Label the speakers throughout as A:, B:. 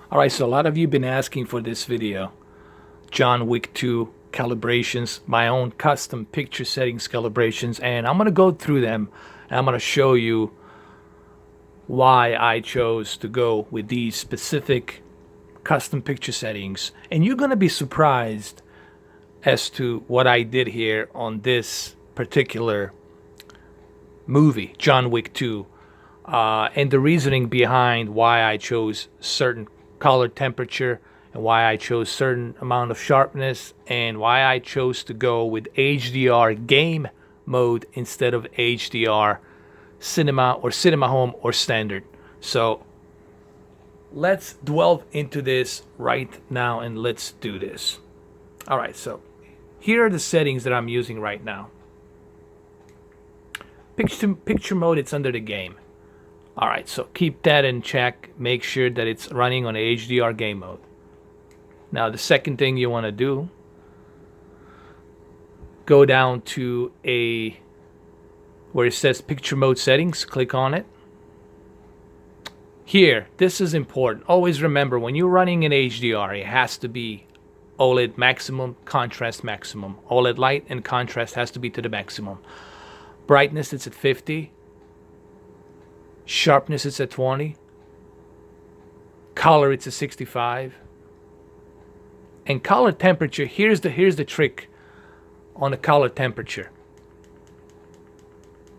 A: Alright, so a lot of you have been asking for this video. John Wick 2 calibrations, my own custom picture settings calibrations, and I'm going to go through them and I'm going to show you why I chose to go with these specific custom picture settings. And you're going to be surprised as to what I did here on this particular movie, John Wick 2, and the reasoning behind why I chose certain color temperature and why I chose certain amount of sharpness and why I chose to go with HDR game mode instead of HDR cinema or cinema home or standard. So let's delve into this right now and let's do this. All right, so here are the settings that I'm using right now. Picture mode, it's under the game. All right, so keep that in check. Make sure that it's running on HDR game mode. Now, the second thing you want to do, go down to where it says picture mode settings, click on it. Here, this is important. Always remember, when you're running in HDR, it has to be OLED maximum, contrast maximum. OLED light and contrast has to be to the maximum. Brightness, it's at 50. Sharpness, it's at 20. Color, it's at 65. And color temperature, here's the trick on the color temperature.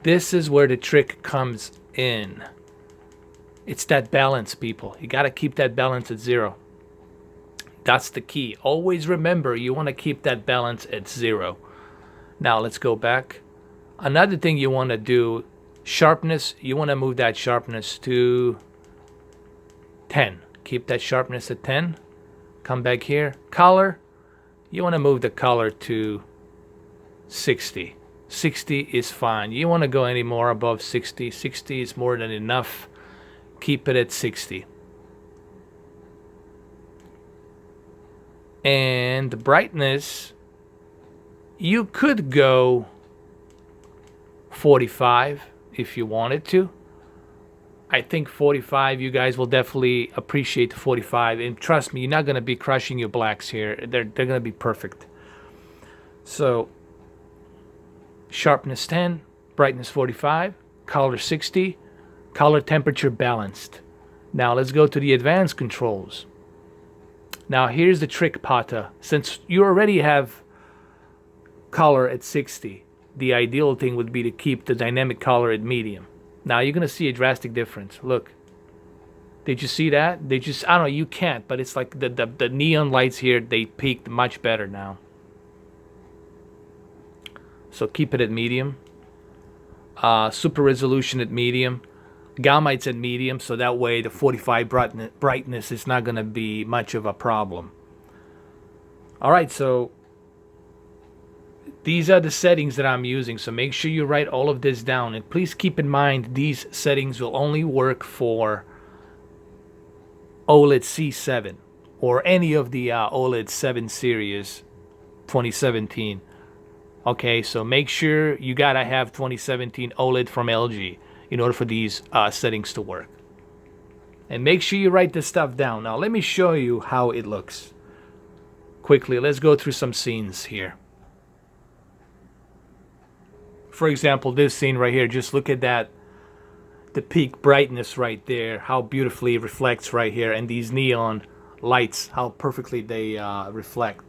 A: This is where the trick comes in. It's that balance, people. You got to keep that balance at 0. That's the key. Always remember, you want to keep that balance at 0. Now, let's go back. Another thing you want to do, sharpness, you want to move that sharpness to 10. Keep that sharpness at 10. Come back here. Color, you want to move the color to 60. 60 is fine. You want to go any more above 60. 60 is more than enough. Keep it at 60. And the brightness, you could go 45 if you wanted to. I think 45, you guys will definitely appreciate 45. And trust me, you're not going to be crushing your blacks here. They're going to be perfect. So, sharpness 10, brightness 45, color 60, color temperature balanced. Now, let's go to the advanced controls. Now, here's the trick, Pata. Since you already have color at 60, the ideal thing would be to keep the dynamic color at medium. Now you're gonna see a drastic difference. Look, did you see that? I don't know, you can't, but it's like the neon lights here, they peaked much better now. So keep it at medium. Super resolution at medium. Gamma, it's at medium, so that way the 45 brightness is not gonna be much of a problem. All right, so these are the settings that I'm using, so make sure you write all of this down. And please keep in mind, these settings will only work for OLED C7 or any of the OLED 7 series 2017. Okay, so make sure you gotta have 2017 OLED from LG in order for these settings to work. And make sure you write this stuff down. Now let me show you how it looks. Quickly, let's go through some scenes here. For example, this scene right here, just look at that, the peak brightness right there, how beautifully it reflects right here, and these neon lights, how perfectly they reflect.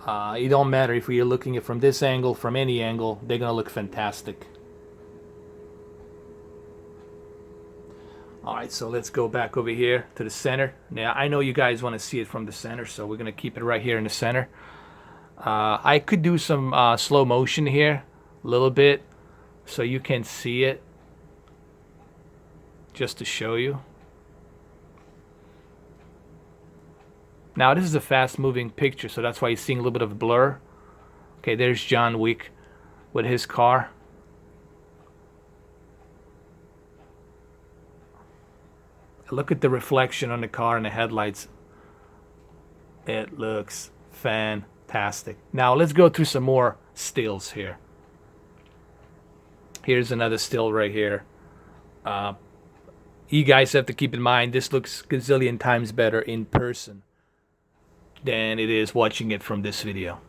A: It don't matter if you're looking at it from this angle, from any angle, they're gonna look fantastic. Alright, so let's go back over here to the center. Now, I know you guys want to see it from the center, so we're gonna keep it right here in the center. I could do some slow motion here, a little bit, so you can see it, just to show you. Now this is a fast moving picture, so that's why you're seeing a little bit of blur. Okay, there's John Wick with his car. Look at the reflection on the car and the headlights. It looks fantastic. Now let's go through some more stills here. Here's another still right here. You guys have to keep in mind, this looks gazillion times better in person than it is watching it from this video.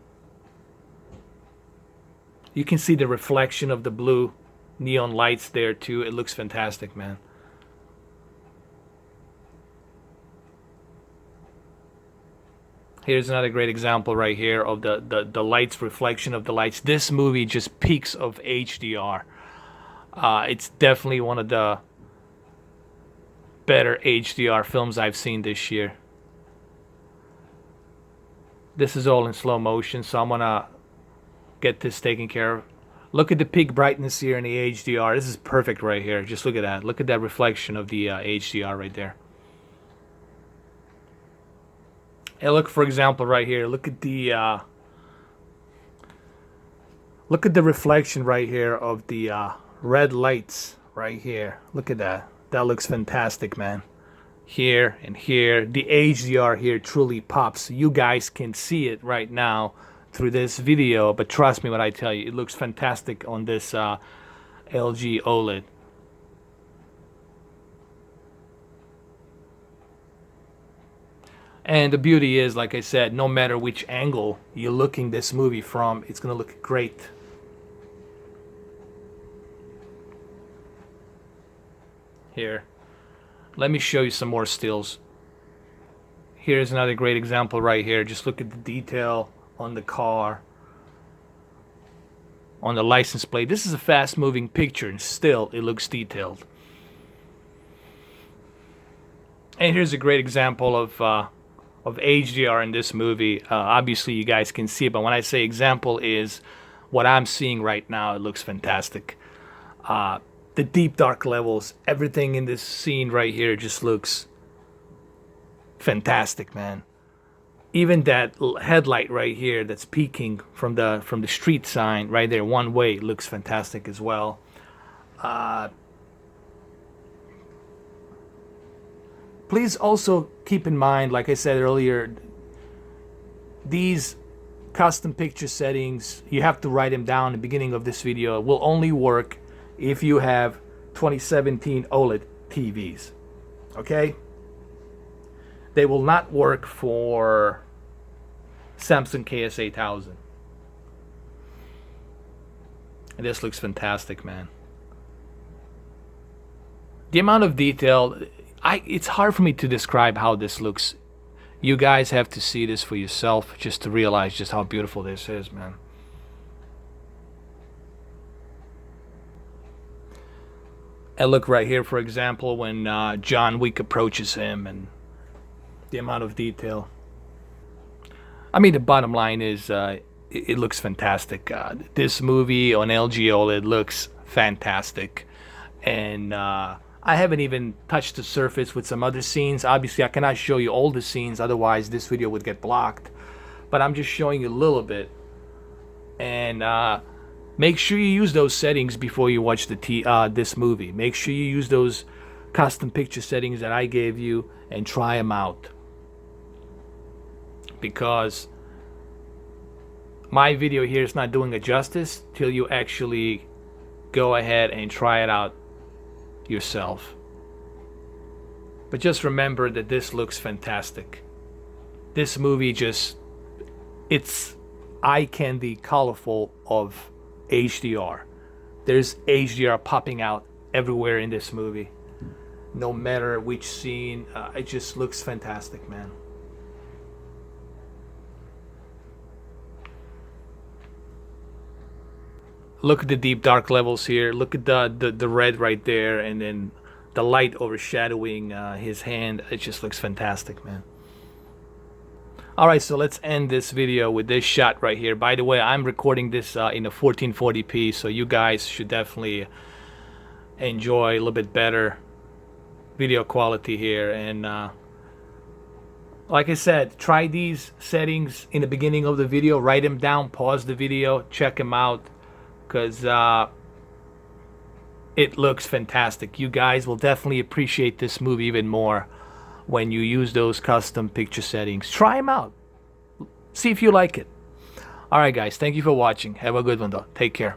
A: You can see the reflection of the blue neon lights there too. It looks fantastic, man. Here's another great example right here of the lights, reflection of the lights. This movie just peaks of HDR. It's definitely one of the better HDR films I've seen this year. This is all in slow motion, so I'm gonna get this taken care of. Look at the peak brightness here in the HDR. This is perfect right here. Just look at that. Look at that reflection of the HDR right there. And look, for example, right here. Look at the reflection right here of the red lights right here. Look at that. That looks fantastic, man. Here and here, the HDR here truly pops. You guys can see it right now through this video, but trust me when I tell you, it looks fantastic on this LG OLED. And the beauty is, like I said, no matter which angle you're looking this movie from, it's gonna look great. Here, let me show you some more stills. Here's another great example right here. Just look at the detail on the car, on the license plate. This is a fast moving picture and still it looks detailed. And here's a great example of HDR in this movie. Obviously you guys can see it, but when I say example is what I'm seeing right now. It looks fantastic. The deep dark levels, everything in this scene right here just looks fantastic, man. Even that headlight right here that's peeking from the street sign right there, one way, looks fantastic as well. Please also keep in mind, like I said earlier, these custom picture settings, you have to write them down in the beginning of this video. It will only work if you have 2017 OLED TVs. Okay? They will not work for Samsung KS8000. And this looks fantastic, man. The amount of detail, it's hard for me to describe how this looks. You guys have to see this for yourself just to realize just how beautiful this is, man. And look right here, for example, when John Wick approaches him and the amount of detail. I mean, the bottom line is it looks fantastic. This movie on LG OLED looks fantastic. And I haven't even touched the surface with some other scenes. Obviously, I cannot show you all the scenes, otherwise this video would get blocked. But I'm just showing you a little bit. And make sure you use those settings before you watch this movie. Make sure you use those custom picture settings that I gave you and try them out. Because my video here is not doing it justice till you actually go ahead and try it out yourself. But just remember that this looks fantastic. This movie it's eye candy colorful of HDR. There's HDR popping out everywhere in this movie. No matter which scene, it just looks fantastic, man. Look at the deep dark levels here. Look at the red right there, and then the light overshadowing his hand. It just looks fantastic, man. Alright, so let's end this video with this shot right here. By the way, I'm recording this in a 1440p, so you guys should definitely enjoy a little bit better video quality here. And like I said, try these settings in the beginning of the video. Write them down, pause the video, check them out, because it looks fantastic. You guys will definitely appreciate this movie even more when you use those custom picture settings. Try them out. See if you like it. Alright guys, thank you for watching. Have a good one though. Take care.